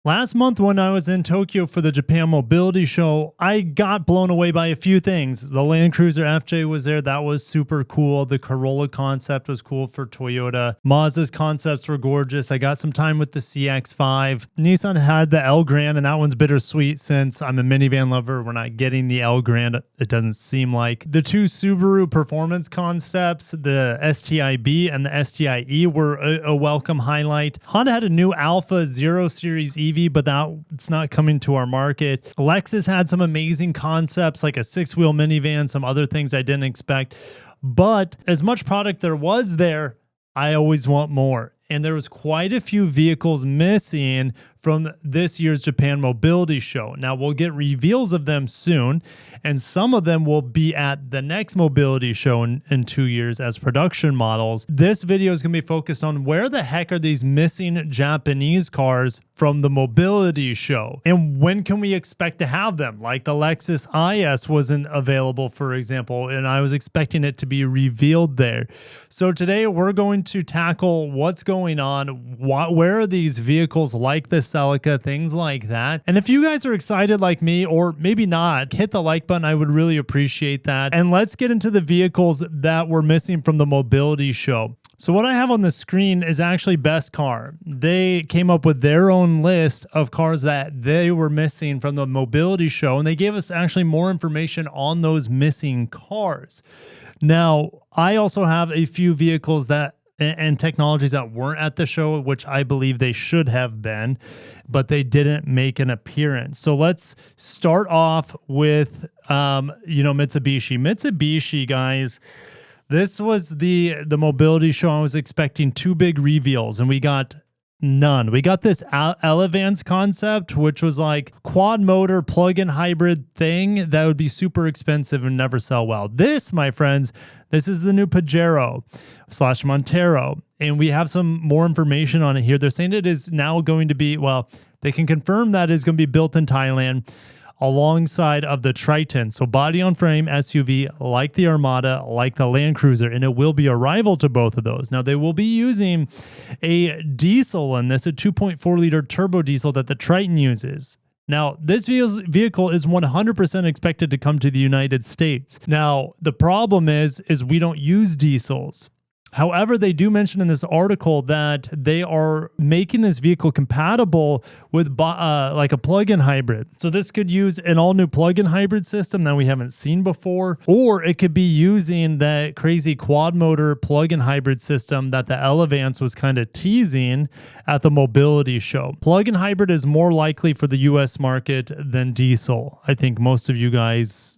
Last month when I was in Tokyo for the Japan Mobility Show, I got blown away by a few things. The Land Cruiser FJ was there. That was super cool. The Corolla concept was cool for Toyota. Mazda's concepts were gorgeous. I got some time with the CX-5. Nissan had the L Grand, and that one's bittersweet since I'm a minivan lover. We're not getting the L Grand, it doesn't seem like. The two Subaru performance concepts, the STI-B and the STI-E, were a welcome highlight. Honda had a new Alpha Zero Series EV, but it's not coming to our market. Lexus had some amazing concepts like a 6-wheel minivan, some other things I didn't expect. But as much product there was there, I always want more. And there was quite a few vehicles missing from this year's Japan Mobility Show. Now, we'll get reveals of them soon, and some of them will be at the next Mobility Show in 2 years as production models. This video is going to be focused on where the heck are these missing Japanese cars from the Mobility Show, and when can we expect to have them? Like the Lexus IS wasn't available, for example, and I was expecting it to be revealed there. So today we're going to tackle what's going on, where are these vehicles like this Celica, things like that. And if you guys are excited like me, or maybe not, hit the like button. I would really appreciate that. And let's get into the vehicles that were missing from the Mobility Show. So what I have on the screen is actually Best Car. They came up with their own list of cars that they were missing from the Mobility Show, and they gave us actually more information on those missing cars. Now, I also have a few vehicles that and technologies that weren't at the show, which I believe they should have been, but they didn't make an appearance. So let's start off with, Mitsubishi. Mitsubishi, guys, this was the Mobility Show. I was expecting two big reveals, and we got none. We got this Elevance concept, which was like quad motor plug-in hybrid thing that would be super expensive and never sell well. This, my friends, this is the new Pajero / Montero, and we have some more information on it here. They're saying it is now going to be, well, they can confirm that it's going to be built in Thailand alongside of the Triton. So body on frame SUV like the Armada, like the Land Cruiser, and it will be a rival to both of those. Now they will be using a diesel in this, a 2.4 liter turbo diesel that the Triton uses. Now, this vehicle is 100% expected to come to the United States. Now, the problem is we don't use diesels. However, they do mention in this article that they are making this vehicle compatible with like a plug-in hybrid. So this could use an all-new plug-in hybrid system that we haven't seen before, or it could be using that crazy quad-motor plug-in hybrid system that the Elevance was kind of teasing at the Mobility Show. Plug-in hybrid is more likely for the U.S. market than diesel. I think most of you guys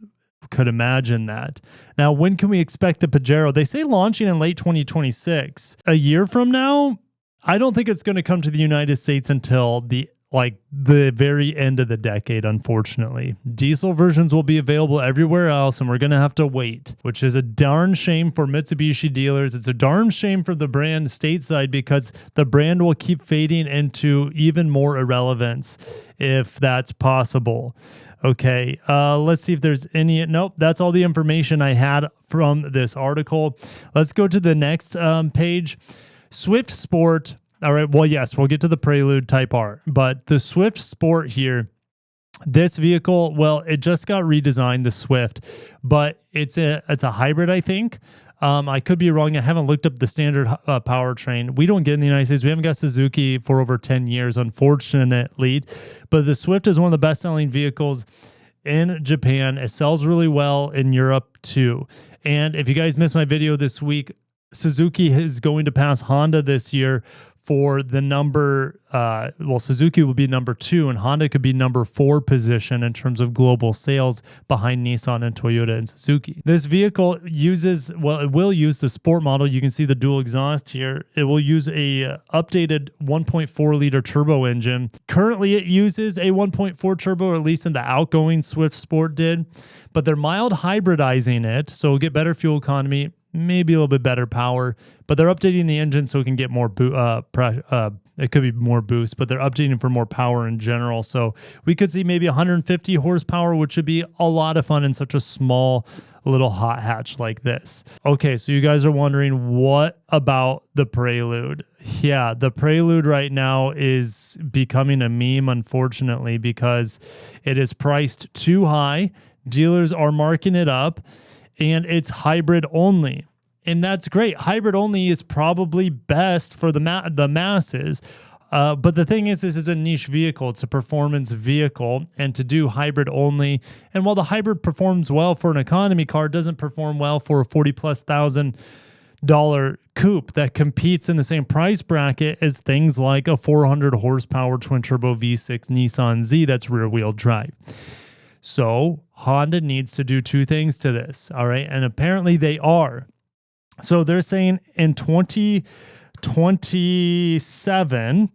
could imagine that. Now, when can we expect the Pajero? They say launching in late 2026. A year from now, I don't think it's going to come to the United States until the very end of the decade, unfortunately. Diesel versions will be available everywhere else, and we're going to have to wait, which is a darn shame for Mitsubishi dealers. It's a darn shame for the brand stateside, because the brand will keep fading into even more irrelevance if that's possible. Okay, let's see if there's any. Nope, that's all the information I had from this article. Let's go to the next page. Swift Sport. All right, well, yes, we'll get to the Prelude Type R, but the Swift Sport here, this vehicle, well, it just got redesigned, the Swift, but it's a hybrid, I think. I could be wrong. I haven't looked up the standard powertrain. We don't get in the United States. We haven't got Suzuki for over 10 years, unfortunately. But the Swift is one of the best-selling vehicles in Japan. It sells really well in Europe, too. And if you guys missed my video this week, Suzuki is going to pass Honda this year for the number, Suzuki will be number 2, and Honda could be number 4 position in terms of global sales behind Nissan and Toyota and Suzuki. This vehicle it will use the Sport model. You can see the dual exhaust here. It will use a updated 1.4 liter turbo engine. Currently, it uses a 1.4 turbo, or at least in the outgoing Swift Sport did, but they're mild hybridizing it, so it'll get better fuel economy. maybe a little bit better power, but they're updating the engine so it can get more it could be more boost, but they're updating for more power in general. So we could see maybe 150 horsepower, which would be a lot of fun in such a small little hot hatch like this. Okay, so you guys are wondering, what about the Prelude? Yeah, the Prelude right now is becoming a meme, unfortunately, because it is priced too high. Dealers are marking it up, and it's hybrid only. And that's great. Hybrid only is probably best for the masses. But the thing is, this is a niche vehicle. It's a performance vehicle. And to do hybrid only, and while the hybrid performs well for an economy car, it doesn't perform well for a $40,000+ coupe that competes in the same price bracket as things like a 400 horsepower twin turbo V6 Nissan Z that's rear wheel drive. So Honda needs to do two things to this. All right. And apparently they are. So they're saying in 2027,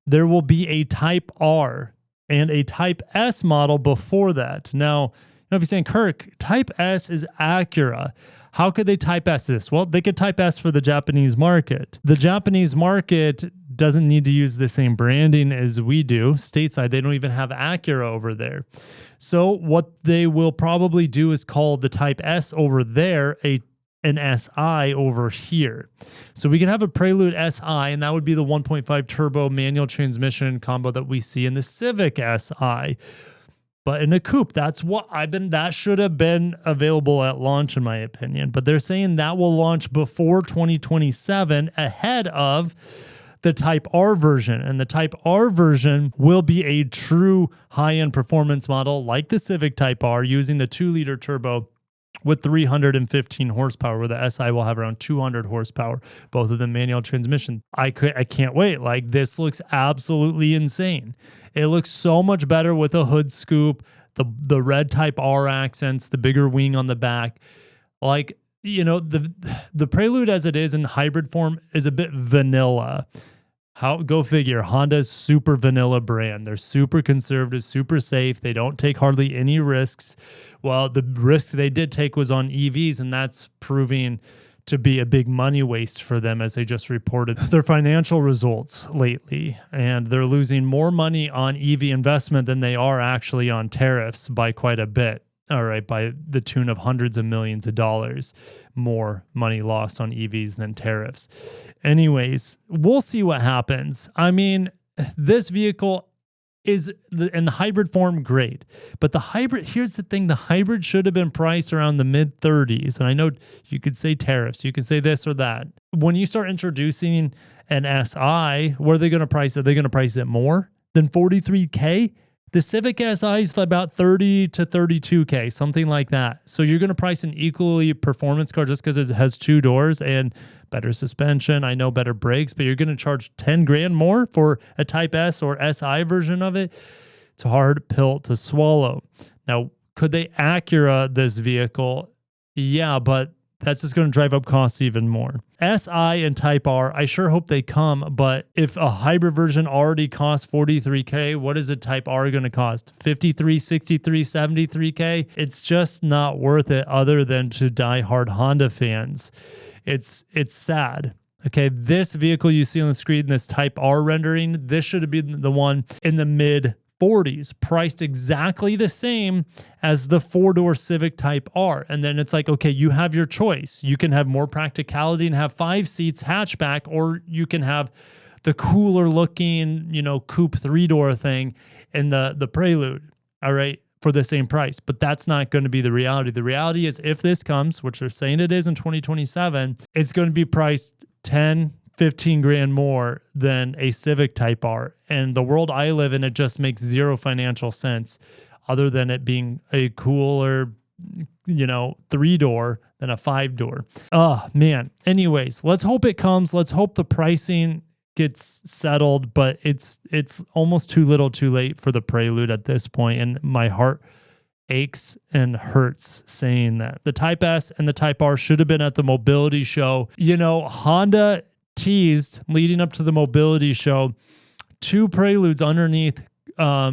there will be a Type R and a Type S model before that. Now, you might be saying, Kirk, Type S is Acura. How could they Type S this? Well, they could Type S for the Japanese market. The Japanese market doesn't need to use the same branding as we do. Stateside, they don't even have Acura over there. So what they will probably do is call the Type S over there an SI over here. So we can have a Prelude SI, and that would be the 1.5 turbo manual transmission combo that we see in the Civic Si. But in a coupe, that should have been available at launch, in my opinion. But they're saying that will launch before 2027, ahead of the Type R version. And the Type R version will be a true high-end performance model like the Civic Type R, using the 2-liter turbo with 315 horsepower, where the SI will have around 200 horsepower, both of them manual transmission. I can't wait. Like, this looks absolutely insane. It looks so much better with a hood scoop, the red Type R accents, the bigger wing on the back. Like, you know, the Prelude as it is in hybrid form is a bit vanilla. Go figure. Honda's super vanilla brand. They're super conservative, super safe. They don't take hardly any risks. Well, the risk they did take was on EVs, and that's proving to be a big money waste for them, as they just reported their financial results lately. And they're losing more money on EV investment than they are actually on tariffs by quite a bit. All right, by the tune of hundreds of millions of dollars more money lost on EVs than tariffs. Anyways, we'll see what happens. I mean, this vehicle is in the hybrid form, great. But the hybrid, here's the thing, the hybrid should have been priced around the mid 30s. And I know you could say tariffs, you could say this or that. When you start introducing an SI, what are they going to price it? Are they going to price it more than $43K? The Civic Si is about $30 to $32K, something like that. So you're going to price an equally performance car just because it has 2 doors and better suspension, I know better brakes, but you're going to charge 10 grand more for a Type S or SI version of it. It's a hard pill to swallow. Now, could they Acura this vehicle? Yeah, but that's just going to drive up costs even more. SI and Type R, I sure hope they come, but if a hybrid version already costs $43K, what is a Type R going to cost? $53, $63, $73K? It's just not worth it, other than to die-hard Honda fans. It's sad. Okay, this vehicle you see on the screen, this Type R rendering, this should have been the one in the mid 40s, priced exactly the same as the 4-door Civic Type R. And then it's like, okay, you have your choice. You can have more practicality and have 5 seats hatchback, or you can have the cooler looking, coupe 3-door thing in the Prelude, all right, for the same price. But that's not going to be the reality. The reality is, if this comes, which they're saying it is in 2027, it's going to be priced 10, 15 grand more than a Civic Type R. And the world I live in, it just makes zero financial sense, other than it being a cooler, 3-door than a 5-door. Oh, man. Anyways, let's hope it comes. Let's hope the pricing gets settled, but it's almost too little too late for the Prelude at this point. And my heart aches and hurts saying that. The Type S and the Type R should have been at the mobility show. Honda teased leading up to the mobility show 2 Preludes underneath car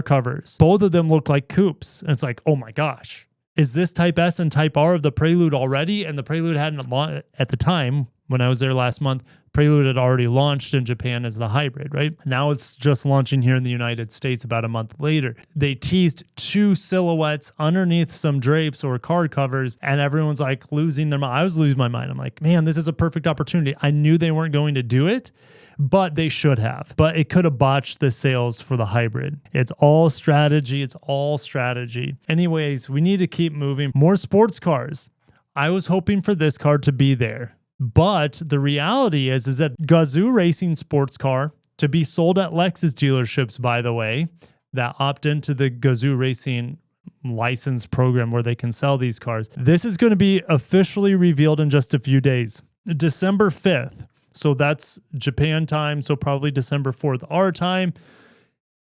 covers. Both of them look like coupes. And it's like, oh my gosh, is this Type S and Type R of the Prelude already? And the Prelude hadn't launched at the time when I was there last month. Prelude had already launched in Japan as the hybrid, right? Now it's just launching here in the United States about a month later. They teased 2 silhouettes underneath some drapes or card covers, and everyone's like losing their mind. I was losing my mind. I'm like, man, this is a perfect opportunity. I knew they weren't going to do it, but they should have. But it could have botched the sales for the hybrid. It's all strategy. It's all strategy. Anyways, we need to keep moving. More sports cars. I was hoping for this car to be there. But the reality is that Gazoo Racing sports car to be sold at Lexus dealerships, by the way, that opt into the Gazoo Racing license program where they can sell these cars. This is going to be officially revealed in just a few days. December 5th. So that's Japan time. So probably December 4th, our time.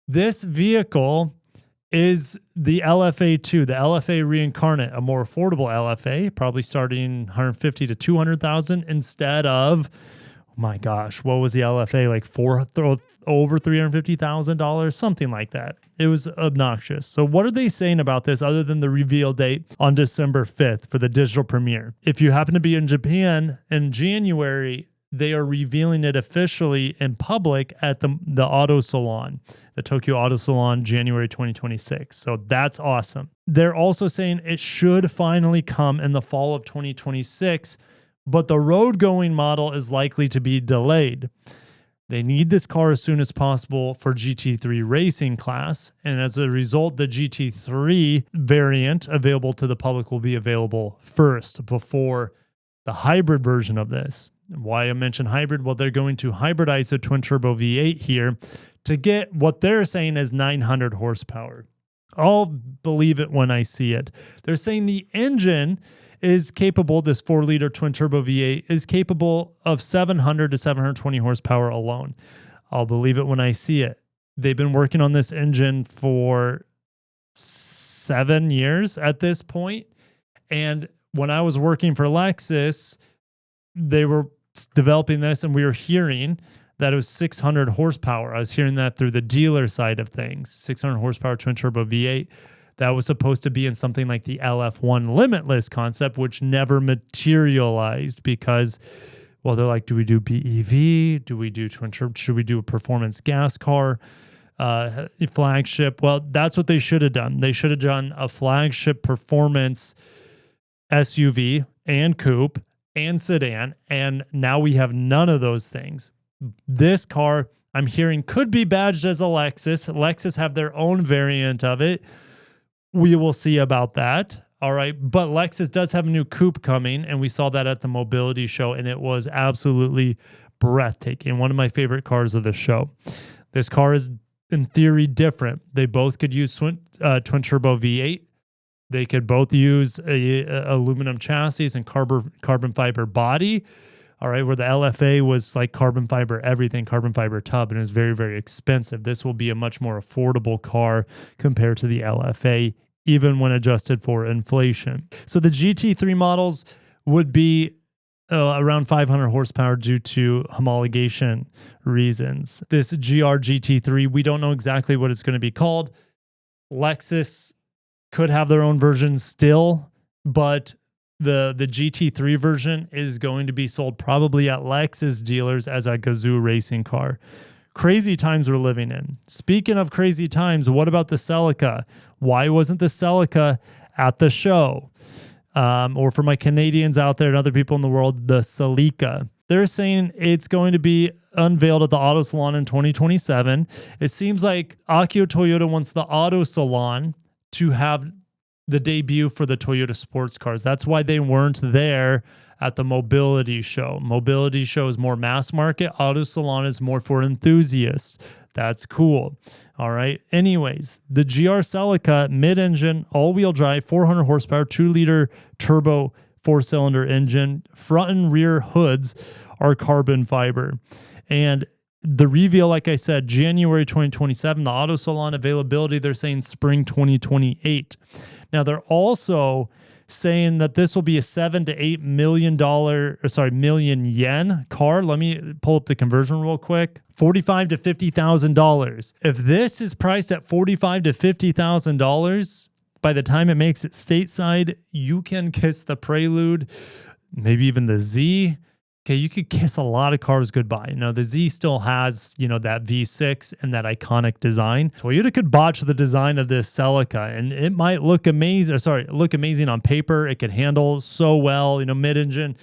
This vehicle is the LFA2, the LFA reincarnate, a more affordable LFA, probably starting 150 to 200,000 instead of, oh my gosh, what was the LFA, like over $350,000, something like that. It was obnoxious. So what are they saying about this other than the reveal date on December 5th for the digital premiere? If you happen to be in Japan in January, they are revealing it officially in public at the Auto Salon, the Tokyo Auto Salon, January 2026. So that's awesome. They're also saying it should finally come in the fall of 2026, but the road-going model is likely to be delayed. They need this car as soon as possible for GT3 racing class, and as a result, the GT3 variant available to the public will be available first before the hybrid version of this. Why I mentioned hybrid? Well, they're going to hybridize a twin-turbo V8 here to get what they're saying is 900 horsepower. I'll believe it when I see it. They're saying the engine is capable, this 4-liter twin-turbo V8 is capable of 700 to 720 horsepower alone. I'll believe it when I see it. They've been working on this engine for 7 years at this point. And when I was working for Lexus, they were developing this and we were hearing that it was 600 horsepower. I was hearing that through the dealer side of things. 600 horsepower twin turbo V8. That was supposed to be in something like the LF1 Limitless concept, which never materialized because, well, they're like, do we do BEV? Do we do twin turbo? Should we do a performance gas car? Flagship? Well, that's what they should have done. They should have done a flagship performance SUV and coupe and sedan, and now we have none of those things. This car, I'm hearing, could be badged as a Lexus. Lexus have their own variant of it. We will see about that. All right, but Lexus does have a new coupe coming, and we saw that at the mobility show, and it was absolutely breathtaking. One of my favorite cars of the show. This car is, in theory, different. They both could use twin turbo V8. They could both use a aluminum chassis and carbon fiber body. All right, where the LFA was like carbon fiber everything, carbon fiber tub, and is very, very expensive. This will be a much more affordable car compared to the LFA, even when adjusted for inflation. So the GT3 models would be around 500 horsepower due to homologation reasons. This GR GT3, we don't know exactly what it's going to be called. Lexus could have their own version still, but the GT3 version is going to be sold probably at Lexus dealers as a Gazoo racing car. Crazy times we're living in. Speaking of crazy times, what about the Celica? Why wasn't the Celica at the show? Or for my Canadians out there and other people in the world, the Celica. They're saying it's going to be unveiled at the Auto Salon in 2027. It seems like Akio Toyota wants the Auto Salon to have the debut for the Toyota sports cars. That's why they weren't there at the mobility show. Mobility show is more mass market. Auto Salon is more for enthusiasts. That's cool. All right. Anyways, the GR Celica mid-engine, all-wheel drive, 400 horsepower, 2-liter turbo 4-cylinder engine. Front and rear hoods are carbon fiber. And the reveal, like I said, January 2027, the Auto Salon availability, they're saying spring 2028. Now, they're also saying that this will be a $7 to $8 million yen car. Let me pull up the conversion real quick. $45,000 to $50,000. If this is priced at $45,000 to $50,000, by the time it makes it stateside, you can kiss the Prelude, maybe even the Z. Okay, you could kiss a lot of cars goodbye. Now, the Z still has, that V6 and that iconic design. Toyota could botch the design of this Celica, and it might look amazing. Look amazing on paper. It could handle so well, mid-engine.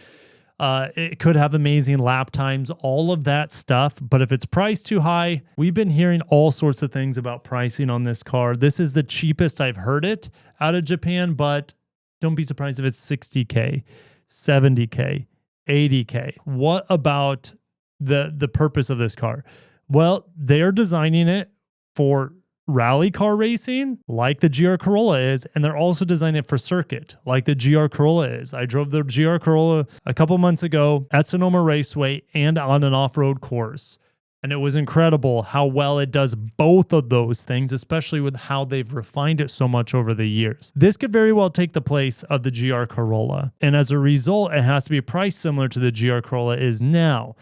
It could have amazing lap times, all of that stuff. But if it's priced too high, we've been hearing all sorts of things about pricing on this car. This is the cheapest I've heard it out of Japan, but don't be surprised if it's $60K, $70K. $80K. What about the purpose of this car? Well, they're designing it for rally car racing like the GR Corolla is, and they're also designing it for circuit like the GR Corolla is. I drove the GR Corolla a couple months ago at Sonoma Raceway and on an off-road course. And it was incredible how well it does both of those things, especially with how they've refined it so much over the years. This could very well take the place of the GR Corolla. And as a result, it has to be priced similar to the GR Corolla is now,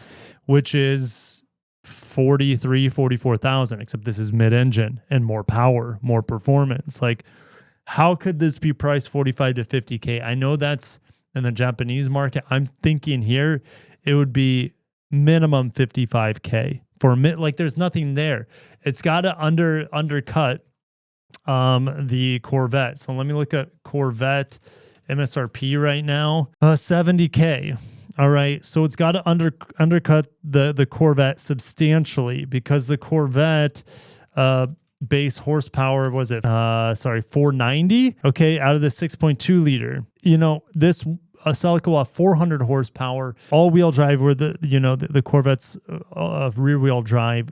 which is $44,000, except this is mid-engine and more power, more performance. Like, how could this be priced 45 to 50K? I know that's in the Japanese market. I'm thinking here it would be minimum 55K. There's nothing there. It's got to undercut the Corvette. So let me look at Corvette MSRP right now. 70K. All right. So it's got to undercut the Corvette substantially, because the Corvette base horsepower, was it 490? Okay, out of the 6.2 liter. This Celica will have 400 horsepower, all-wheel drive, where the Corvette's rear-wheel drive.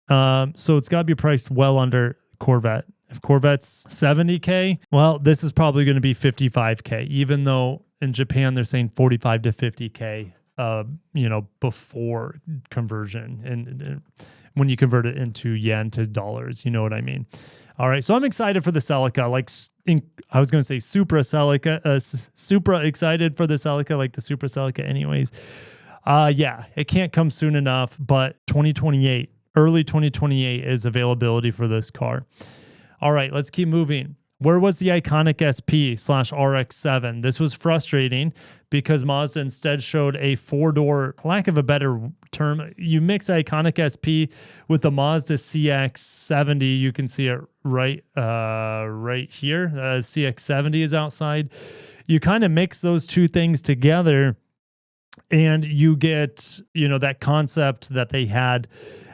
So it's got to be priced well under Corvette. If Corvette's 70K, well, this is probably going to be 55K, even though in Japan they're saying 45 to 50K, before conversion. And when you convert it into yen to dollars, you know what I mean? All right, so I'm excited for the Celica. I was going to say Supra Celica, Supra excited for the Celica, like the Supra Celica anyways. Yeah, it can't come soon enough, but 2028, early 2028 is availability for this car. All right, let's keep moving. Where was the Iconic SP/RX-7? This was frustrating because Mazda instead showed a four-door, lack of a better term. You mix Iconic SP with the Mazda CX-70. You can see it right here. CX-70 is outside. You kind of mix those two things together and you get, that concept that they had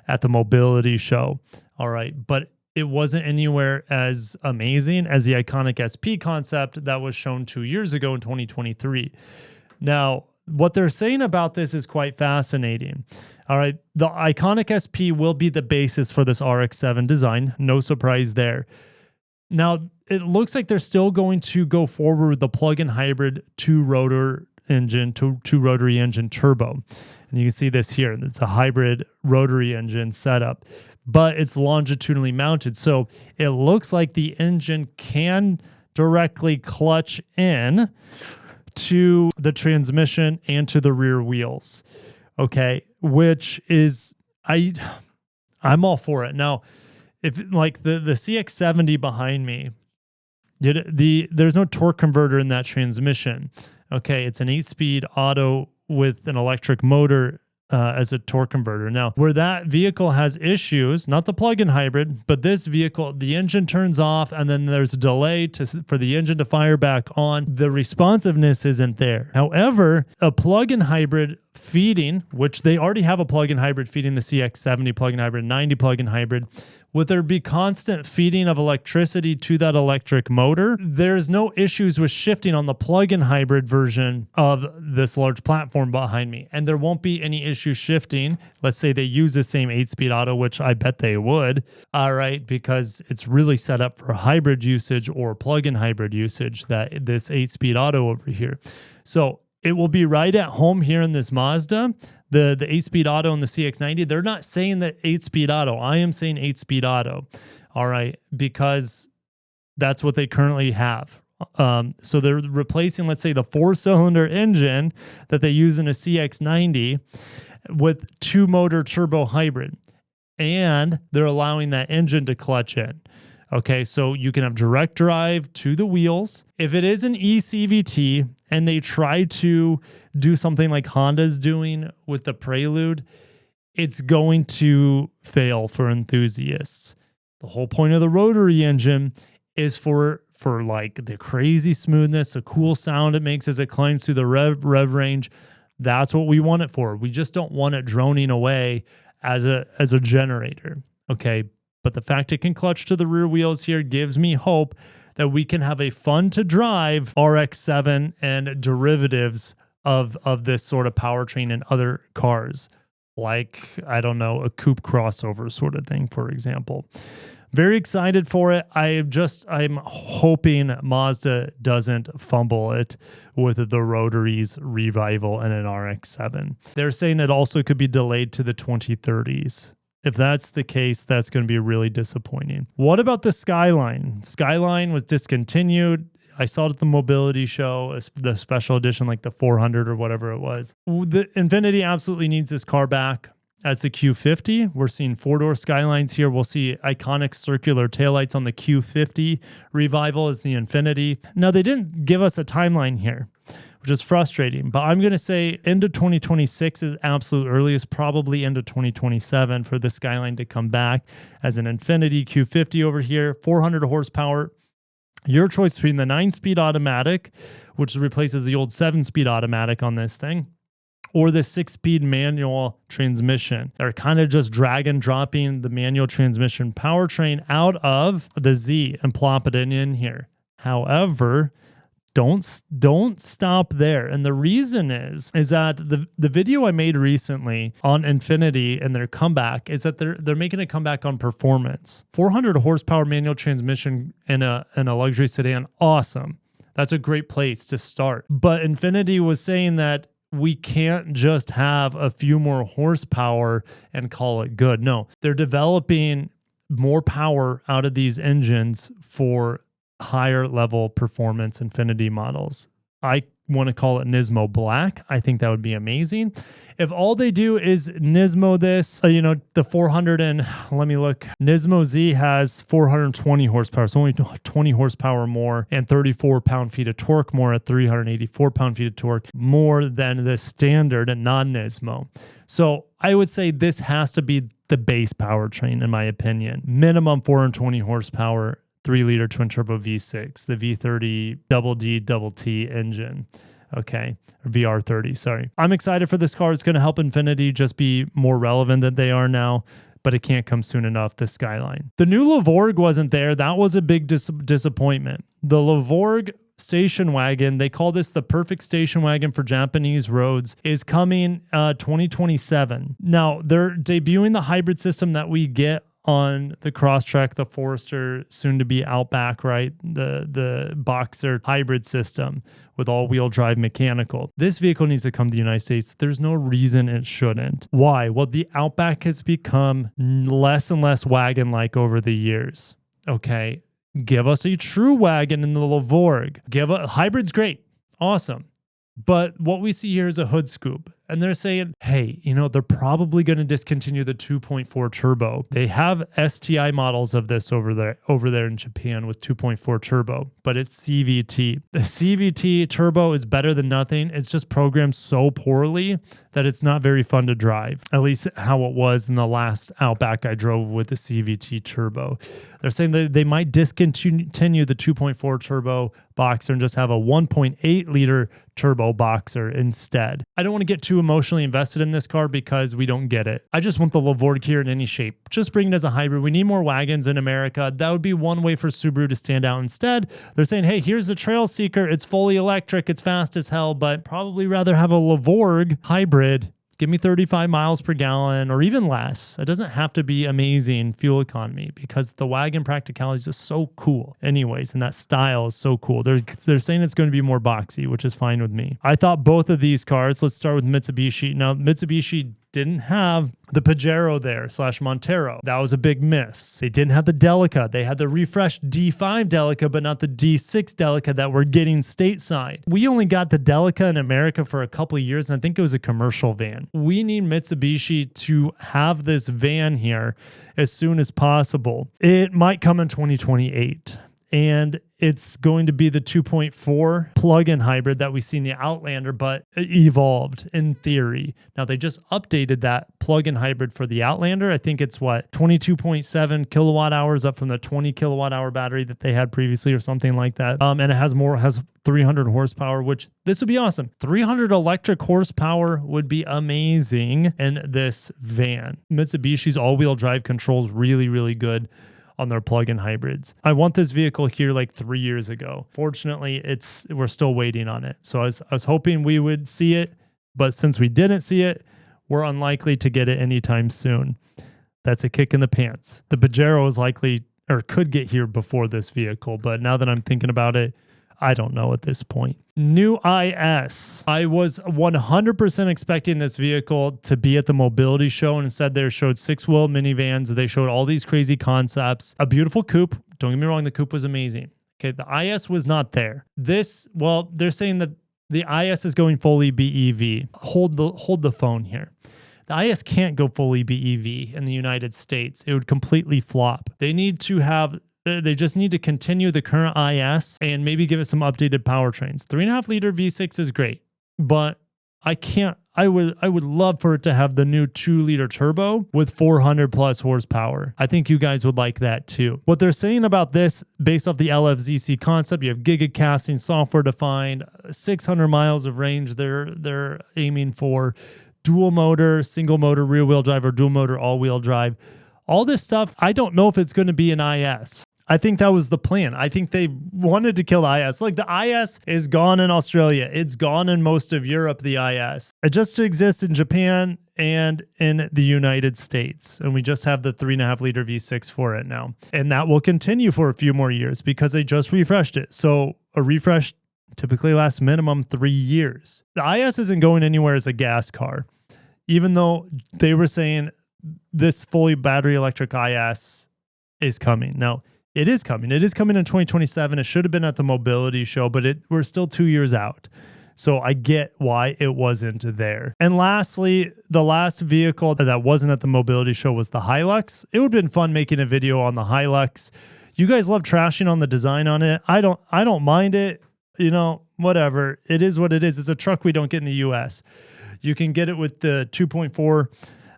at the mobility show. All right, but it wasn't anywhere as amazing as the Iconic SP concept that was shown 2 years ago in 2023. Now, what they're saying about this is quite fascinating. All right, the Iconic SP will be the basis for this RX-7 design. No surprise there. Now, it looks like they're still going to go forward with the plug-in hybrid two-rotary engine turbo. And you can see this here. It's a hybrid rotary engine setup, but it's longitudinally mounted. So it looks like the engine can directly clutch in to the transmission and to the rear wheels. Okay, which is, I'm all for it. Now, if like the CX-70 behind me, there's no torque converter in that transmission. Okay, it's an 8-speed auto with an electric motor as a torque converter. Now, where that vehicle has issues, not the plug-in hybrid, but this vehicle, the engine turns off and then there's a delay for the engine to fire back on. The responsiveness isn't there. However, a plug-in hybrid feeding, which they already have a plug-in hybrid feeding the CX-70 plug-in hybrid, 90 plug-in hybrid, would there be constant feeding of electricity to that electric motor? There's no issues with shifting on the plug-in hybrid version of this large platform behind me. And there won't be any issues shifting. Let's say they use the same 8-speed auto, which I bet they would. All right, because it's really set up for hybrid usage or plug-in hybrid usage, that this 8-speed auto over here. So it will be right at home here in this Mazda. The 8-speed auto and the CX-90, they're not saying that 8-speed auto. I am saying 8-speed auto, all right, because that's what they currently have. So they're replacing, let's say, the 4-cylinder engine that they use in a CX-90 with 2-motor turbo hybrid, and they're allowing that engine to clutch in. Okay, so you can have direct drive to the wheels. If it is an eCVT and they try to do something like Honda's doing with the Prelude, it's going to fail for enthusiasts. The whole point of the rotary engine is for like the crazy smoothness, the cool sound it makes as it climbs through the rev range. That's what we want it for. We just don't want it droning away as a generator. Okay, but the fact it can clutch to the rear wheels here gives me hope that we can have a fun to drive RX-7 and derivatives of this sort of powertrain in other cars, like, I don't know, a coupe crossover sort of thing, for example. Very excited for it. I'm hoping Mazda doesn't fumble it with the Rotaries revival and an RX-7. They're saying it also could be delayed to the 2030s. If that's the case, that's going to be really disappointing. What about the Skyline? Skyline was discontinued. I saw it at the mobility show, the special edition, like the 400 or whatever it was. The Infiniti absolutely needs this car back. As the Q50, we're seeing four-door Skylines here. We'll see iconic circular taillights on the Q50 revival as the Infiniti. Now, they didn't give us a timeline here, which is frustrating, but I'm going to say end of 2026 is absolute earliest, probably end of 2027 for the Skyline to come back as an Infiniti Q50 over here, 400 horsepower. Your choice between the 9-speed automatic, which replaces the old 7-speed automatic on this thing, or the 6-speed manual transmission. They're kind of just drag and dropping the manual transmission powertrain out of the Z and plop it in here. However, don't stop there. And the reason is that the video I made recently on Infiniti and their comeback is that they're making a comeback on performance. 400 horsepower manual transmission in a luxury sedan, awesome. That's a great place to start. But Infiniti was saying that we can't just have a few more horsepower and call it good. No, they're developing more power out of these engines for higher level performance Infiniti models. I want to call it Nismo Black. I think that would be amazing. If all they do is Nismo this, the 400 and let me look, Nismo Z has 420 horsepower, so only 20 horsepower more and 34 pound-feet of torque more at 384 pound-feet of torque more than the standard and non-Nismo. So I would say this has to be the base powertrain, in my opinion. Minimum 420 horsepower, 3-liter twin-turbo V6, the V30 double D double T engine. Okay, or VR30, sorry. I'm excited for this car. It's going to help Infiniti just be more relevant than they are now, but it can't come soon enough, the Skyline. The new Levorg wasn't there. That was a big disappointment. The Levorg station wagon, they call this the perfect station wagon for Japanese roads, is coming 2027. Now, they're debuting the hybrid system that we get on the Crosstrek, the Forester, soon to be Outback, right? The Boxer hybrid system with all-wheel drive mechanical. This vehicle needs to come to the United States. There's no reason it shouldn't. Why? Well, the Outback has become less and less wagon-like over the years. Okay, give us a true wagon in the Levorg. Hybrid's great, awesome. But what we see here is a hood scoop. And they're saying, hey, they're probably going to discontinue the 2.4 turbo. They have STI models of this over there in Japan with 2.4 turbo, but it's CVT. The CVT turbo is better than nothing. It's just programmed so poorly that it's not very fun to drive, at least how it was in the last Outback I drove with the CVT turbo. They're saying that they might discontinue the 2.4 turbo Boxer and just have a 1.8 liter turbo Boxer instead. I don't want to get too emotionally invested in this car because we don't get it. I just want the Levorg here in any shape. Just bring it as a hybrid. We need more wagons in America. That would be one way for Subaru to stand out. Instead, they're saying, hey, here's the Trail Seeker. It's fully electric. It's fast as hell, but probably rather have a Levorg hybrid. Give me 35 miles per gallon or even less. It doesn't have to be amazing fuel economy because the wagon practicality is just so cool anyways, and that style is so cool. They're saying it's going to be more boxy, which is fine with me. I thought both of these cars, let's start with Mitsubishi. Now, Mitsubishi didn't have the Pajero there / Montero. That was a big miss. They didn't have the Delica. They had the refreshed D5 Delica, but not the D6 Delica that we're getting stateside. We only got the Delica in America for a couple of years, and I think it was a commercial van. We need Mitsubishi to have this van here as soon as possible. It might come in 2028. And it's going to be the 2.4 plug-in hybrid that we see in the Outlander, but evolved in theory. Now, they just updated that plug-in hybrid for the Outlander. I think it's 22.7 kilowatt hours up from the 20 kilowatt hour battery that they had previously or something like that. And it has 300 horsepower, which this would be awesome. 300 electric horsepower would be amazing in this van. Mitsubishi's all-wheel drive controls really, really good on their plug-in hybrids. I want this vehicle here like 3 years ago. Fortunately, we're still waiting on it. So I was hoping we would see it, but since we didn't see it, we're unlikely to get it anytime soon. That's a kick in the pants. The Pajero is likely or could get here before this vehicle, but now that I'm thinking about it, I don't know at this point. New IS. I was 100% expecting this vehicle to be at the mobility show, and instead they showed 6-wheel minivans. They showed all these crazy concepts. A beautiful coupe. Don't get me wrong, the coupe was amazing. Okay, the IS was not there. They're saying that the IS is going fully BEV. Hold the phone here. The IS can't go fully BEV in the United States. It would completely flop. They just need to continue the current IS and maybe give it some updated powertrains. 3.5 liter V6 is great, but I would love for it to have the new 2 liter turbo with 400 plus horsepower. I think you guys would like that too. What they're saying about this, based off the LFZC concept, you have gigacasting, software defined, 600 miles of range. They're aiming for dual motor, single motor, rear wheel drive, or dual motor, all wheel drive. All this stuff, I don't know if it's going to be an IS. I think that was the plan. I think they wanted to kill the IS. Like, the IS is gone in Australia. It's gone in most of Europe, the IS. It just exists in Japan and in the United States. And we just have the 3.5 liter V6 for it now. And that will continue for a few more years because they just refreshed it. So a refresh typically lasts minimum 3 years. The IS isn't going anywhere as a gas car, even though they were saying this fully battery electric IS is coming. Now, it is coming. It is coming in 2027. It should have been at the mobility show, but we're still 2 years out. So I get why it wasn't there. And lastly, the last vehicle that wasn't at the mobility show was the Hilux. It would have been fun making a video on the Hilux. You guys love trashing on the design on it. I don't mind it. You know, whatever. It is what it is. It's a truck we don't get in the US. You can get it with the 2.4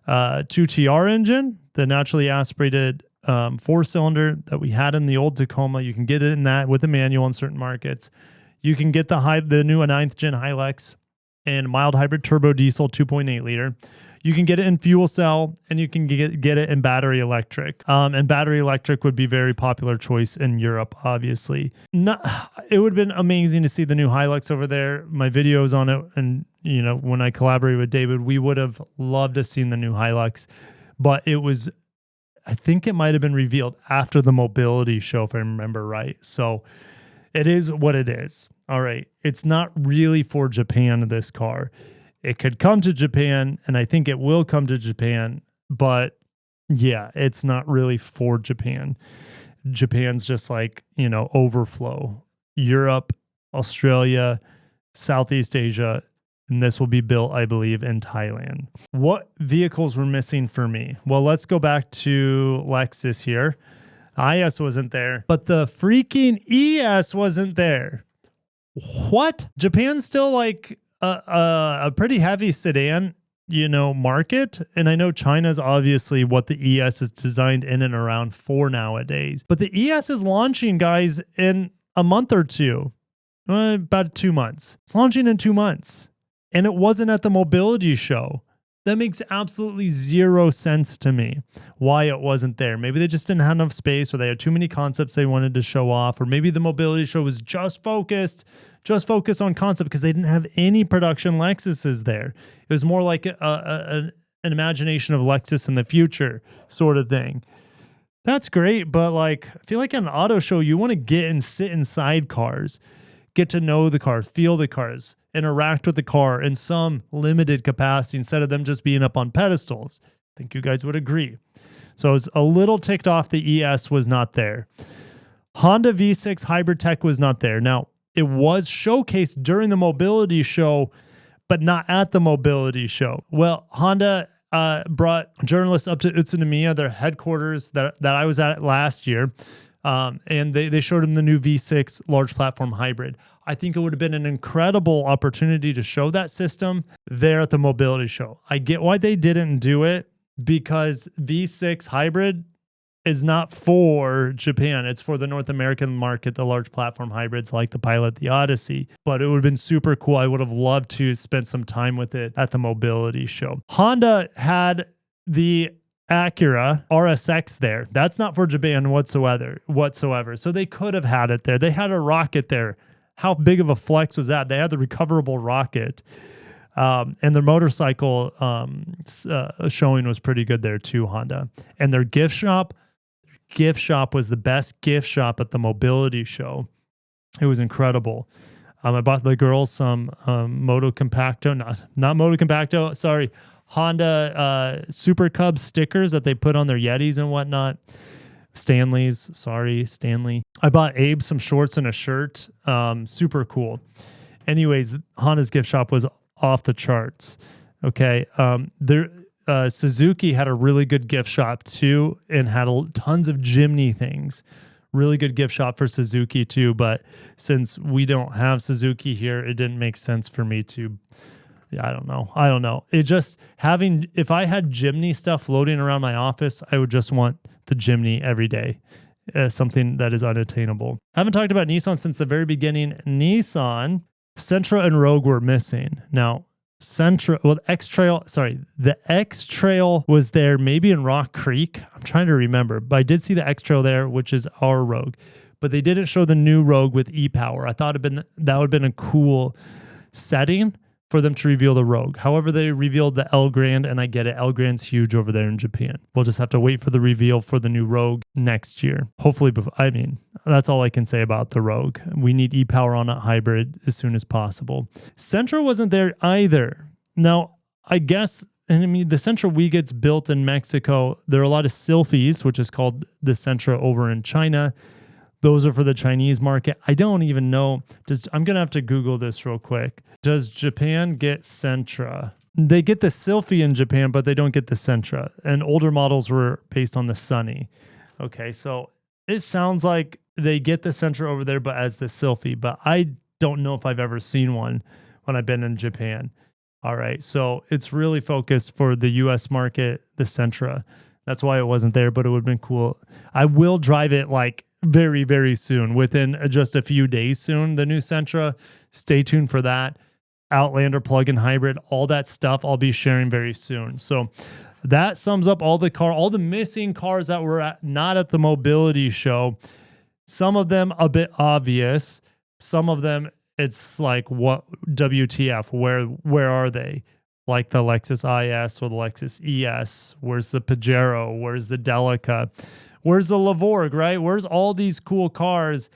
2TR engine, the naturally aspirated 4-cylinder that we had in the old Tacoma. You can get it in that with a manual in certain markets. You can get the new 9th gen Hilux and mild hybrid turbo diesel 2.8 liter. You can get it in fuel cell, and you can get it in battery electric. And battery electric would be a very popular choice in Europe, obviously. It would have been amazing to see the new Hilux over there. My videos on it, and when I collaborated with David, we would have loved to see the new Hilux, but I think it might have been revealed after the mobility show, if I remember right. So it is what it is. All right. It's not really for Japan, this car. It could come to Japan, and I think it will come to Japan, but yeah, it's not really for Japan. Japan's just like, overflow. Europe, Australia, Southeast Asia, and this will be built, I believe, in Thailand. What vehicles were missing for me? Well, let's go back to Lexus here. IS wasn't there, but the freaking ES wasn't there. What? Japan's still like a pretty heavy sedan, market. And I know China's obviously what the ES is designed in and around for nowadays. But the ES is launching, guys, in a month or two. About 2 months. It's launching in 2 months. And it wasn't at the mobility show. That makes absolutely zero sense to me why it wasn't there. Maybe they just didn't have enough space, or they had too many concepts they wanted to show off, or maybe the mobility show was just focused on concept because they didn't have any production Lexuses there. It was more like an imagination of Lexus in the future sort of thing. That's great, but I feel like at an auto show, you want to get and sit inside cars, get to know the car, feel the cars, interact with the car in some limited capacity instead of them just being up on pedestals. I think you guys would agree. So I was a little ticked off the ES was not there. Honda V6 hybrid tech was not there. Now, it was showcased during the mobility show, but not at the mobility show. Well, Honda brought journalists up to Utsunomiya, their headquarters that I was at last year, and they showed them the new V6 large platform hybrid. I think it would have been an incredible opportunity to show that system there at the mobility show. I get why they didn't do it, because V6 hybrid is not for Japan. It's for the North American market, the large platform hybrids like the Pilot, the Odyssey. But it would have been super cool. I would have loved to spend some time with it at the mobility show. Honda had the Acura RSX there. That's not for Japan whatsoever. So they could have had it there. They had a rocket there. How big of a flex was that? They had the recoverable rocket. And their motorcycle showing was pretty good there too, Honda. And their gift shop was the best gift shop at the mobility show. It was incredible. I bought the girls some Moto Compacto, not Moto Compacto, sorry, Honda Super Cub stickers that they put on their Yetis and whatnot. Stanley's, sorry, Stanley. I bought Abe some shorts and a shirt. Super cool. Anyways, Honda's gift shop was off the charts. Okay. Suzuki had a really good gift shop too, and had tons of Jimny things. Really good gift shop for Suzuki too. But since we don't have Suzuki here, it didn't make sense for me to, I don't know. It just if I had Jimny stuff floating around my office, I would just want the Jimny every day. Something that is unattainable. I haven't talked about Nissan since the very beginning. Nissan, Sentra and Rogue were missing. Now, the X-Trail was there maybe in Rock Creek. I'm trying to remember, but I did see the X-Trail there, which is our Rogue. But they didn't show the new Rogue with e-Power. I thought that would have been a cool setting for them to reveal the Rogue. However, they revealed the El Grande, and I get it. El Grande's huge over there in Japan. We'll just have to wait for the reveal for the new Rogue next year. Hopefully, that's all I can say about the Rogue. We need e-Power on a hybrid as soon as possible. Sentra wasn't there either. Now, I guess, the Sentra we gets built in Mexico. There are a lot of Sylphies, which is called the Sentra over in China. Those are for the Chinese market. I don't even know. I'm going to have to Google this real quick. Does Japan get Sentra? They get the Sylphy in Japan, but they don't get the Sentra. And older models were based on the Sunny. Okay, so it sounds like they get the Sentra over there, but as the Sylphy. But I don't know if I've ever seen one when I've been in Japan. All right, so it's really focused for the U.S. market, the Sentra. That's why it wasn't there, but it would have been cool. I will drive it very, very soon, within just a few days soon, the new Sentra. Stay tuned for that. Outlander plug-in hybrid, all that stuff I'll be sharing very soon. So that sums up all the missing cars that were not at the mobility show. Some of them a bit obvious. Some of them it's like, what WTF? Where are they? Like the Lexus IS or the Lexus ES. Where's the Pajero? Where's the Celica? Where's the Levorg, right? Where's all these cool cars?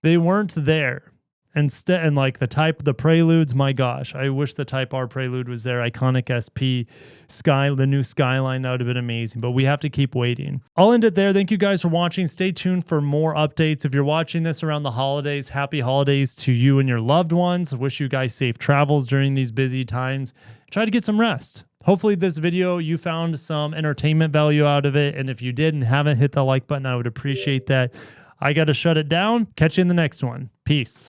They weren't there. And the Preludes, my gosh, I wish the Type R Prelude was there. Iconic SP, the new Skyline, that would have been amazing. But we have to keep waiting. I'll end it there. Thank you guys for watching. Stay tuned for more updates. If you're watching this around the holidays, happy holidays to you and your loved ones. Wish you guys safe travels during these busy times. Try to get some rest. Hopefully this video, you found some entertainment value out of it. And if you did and haven't hit the like button, I would appreciate that. I got to shut it down. Catch you in the next one. Peace.